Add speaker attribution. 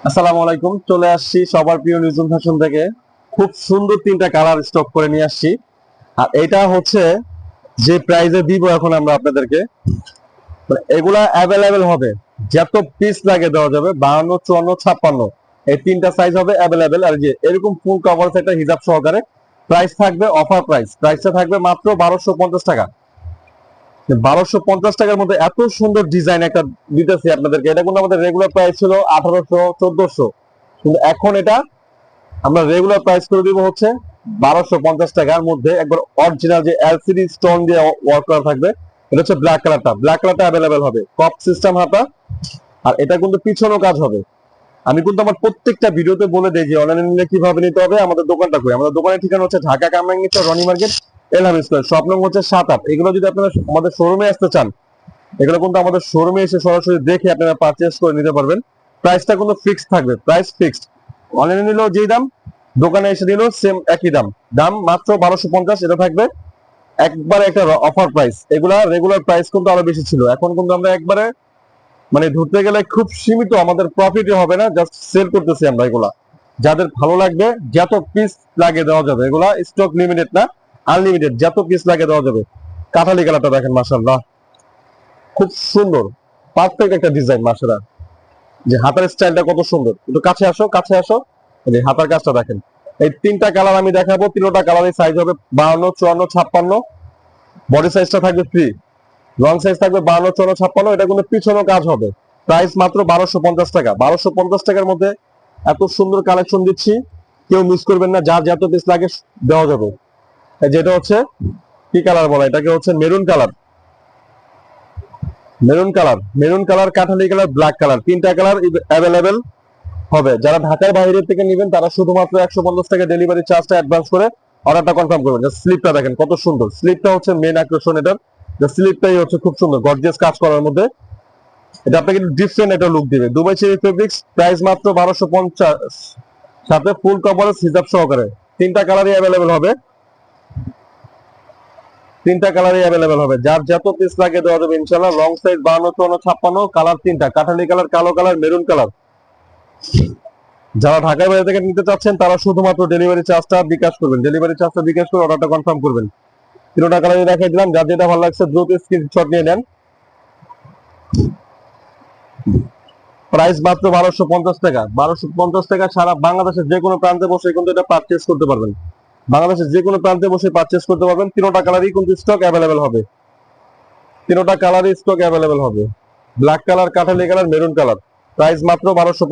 Speaker 1: আসসালামু আলাইকুম, চলে আসছি সবার প্রিয় নিউজন ফ্যাশন থেকে। খুব সুন্দর তিনটা কালার স্টক করে নিয়ে আসছি। আর এটা হচ্ছে যে প্রাইজে দিব এখন আমরা আপনাদেরকে, মানে এগুলা অ্যাভেলেবেল হবে, যত পিস লাগে দেওয়া যাবে। 52, 54, 56 এই তিনটা সাইজ হবে অ্যাভেলেবেল। আর যে এরকম ফুল কভার সেটটা হিজাব সহকারে প্রাইস থাকবে অফার প্রাইস। প্রাইসটা থাকবে মাত্র 1250 টাকা। 1250 টাকার মধ্যে এত সুন্দর ডিজাইন একটা দিতেছি আপনাদেরকে। এটা কিন্তু আমাদের রেগুলার প্রাইস ছিল 1800, 1400, কিন্তু এখন এটা আমরা রেগুলার প্রাইস করে দিব হচ্ছে 1250 টাকার মধ্যে। একবার অরিজিনাল যে এলসিডি স্টোন দিয়ে ওয়ার্ক করা থাকবে। এটা হচ্ছে ব্ল্যাক কালারটা, ব্ল্যাক কালারটা অ্যাভেলেবেল হবে, কপ সিস্টেম হাতা। আর এটা কিন্তু পিছনও কাজ হবে। আমি কিন্তু আমার প্রত্যেকটা ভিডিওতে বলে দেই যে অনলাইনে নিলে কিভাবে নিতে হবে। আমাদের দোকানটা কই, আমাদের দোকানের ঠিকানা হচ্ছে Dhaka Kamrangir Roni market, Elham square, shop নং হচ্ছে 7-8। এগুলো যদি আপনারা আমাদের শোরুমে আসতে চান, এগুলো কিন্তু আমাদের শোরুমে এসে সরাসরি দেখে আপনারা পারচেজ করে নিতে পারবেন। প্রাইসটা কিন্তু ফিক্সড থাকবে, প্রাইস ফিক্সড। অনলাইনে নিলেও যেই দাম, দোকানে এসে নিলেও সেম একই দাম। দাম মাত্র 1250। এটা থাকবে একবারে একটা অফার প্রাইস। এগুলা রেগুলার প্রাইস কিন্তু আরো বেশি ছিল, এখন কিন্তু আমরা একবারে মানে ধরতে গেলে খুব সীমিত, আমাদের প্রফিটই হবে না, জাস্ট সেল করতেছি আমরা এগুলা। যাদের ভালো লাগবে যত পিস লাগে দেওয়া যাবে। এগুলা স্টক লিমিটেড না, আনলিমিটেড, যত পিস লাগে দেওয়া যাবে। কাঠালি কালারটা দেখেন, মাশাআল্লাহ খুব সুন্দর, পারফেক্ট একটা ডিজাইন। মাশাআল্লাহ, যে হাতার স্টাইলটা কত সুন্দর। একটু কাছে আসো, কাছে আসো। এই হাতার কাজটা দেখেন। এই তিনটা কালার আমি দেখাবো, তিনটা কালারের সাইজ হবে 52, 54, 56। বডি সাইজটা থাকবে ফ্রি, লং সাইজ থাকবে 52, 54, 56। এটা কিন্তু পিছনেও কাজ হবে। প্রাইস মাত্র 1250 টাকা। 1250 টাকার মধ্যে এত সুন্দর কালেকশন দিচ্ছি, কেউ মিস করবেন না। যার যত পিস লাগে দেওয়া যাবে। যেটা হচ্ছে কি কালার বলা, এটাকে হচ্ছে maroon colour, maroon colour, maroon colour, কাঠালি কালার, ব্ল্যাক কালার, তিনটা কালার অ্যাভেলেবেল হবে। যারা ঢাকার বাইরে থেকে নেবেন তারা শুধুমাত্র 150 টাকা ডেলিভারি চার্জটা অ্যাডভান্স করে অর্ডারটা কনফার্ম করবেন। স্লিপটা দেখেন কত সুন্দর, স্লিপটা হচ্ছে মেন আকর্ষণ এটার। স্লিপটাই হচ্ছে খুব সুন্দর, গর্জিয়াস কাজ করার মধ্যে। এটা আপনাকে ডিফারেন্ট একটা লুক দিবে। দুবাই চেরি ফেব্রিক্স, প্রাইস মাত্র 1250, সাথে ফুল কভারেজ হিজাব সহকারে। তিনটা কালারই অ্যাভেলেবেল হবে, তিনটা কালারই অ্যাভেলেবেল হবে। যার যত পিস লাগে দেওয়া যাবে ইনশাআল্লাহ। লং সাইজ 52, 54, 56, কালার তিনটা, কাঠালি কালার, কালো কালার, মেরুন কালার। যারা ঢাকার বাইরে থেকে নিতে চাচ্ছেন তারা শুধুমাত্র ডেলিভারি চার্জটা বিকাশ করবেন, ডেলিভারি চার্জটা বিকাশ করে অর্ডারটা কনফার্ম করবেন। তিনটা কালারই দেখাই দিলাম, যার যেটা ভালো লাগছে দ্রুত স্ক্রিনশট নিয়ে নেন। প্রাইস মাত্র 1250 টাকা। 1250 টাকা সারা বাংলাদেশের যে কোনো প্রান্তে বসে কিন্তু এটা পারচেজ করতে পারবেন। বাংলাদেশের যে কোনো প্রান্তে বসে পারচেজ করতে পারবেন। তিনটা কালারই কিন্তু স্টক অ্যাভেলেবেল হবে, তিনটা কালারই স্টক অ্যাভেলেবেল হবে। ব্ল্যাক কালার, কাঠালি কালার, মেরুন কালার। প্রাইস মাত্র 1250।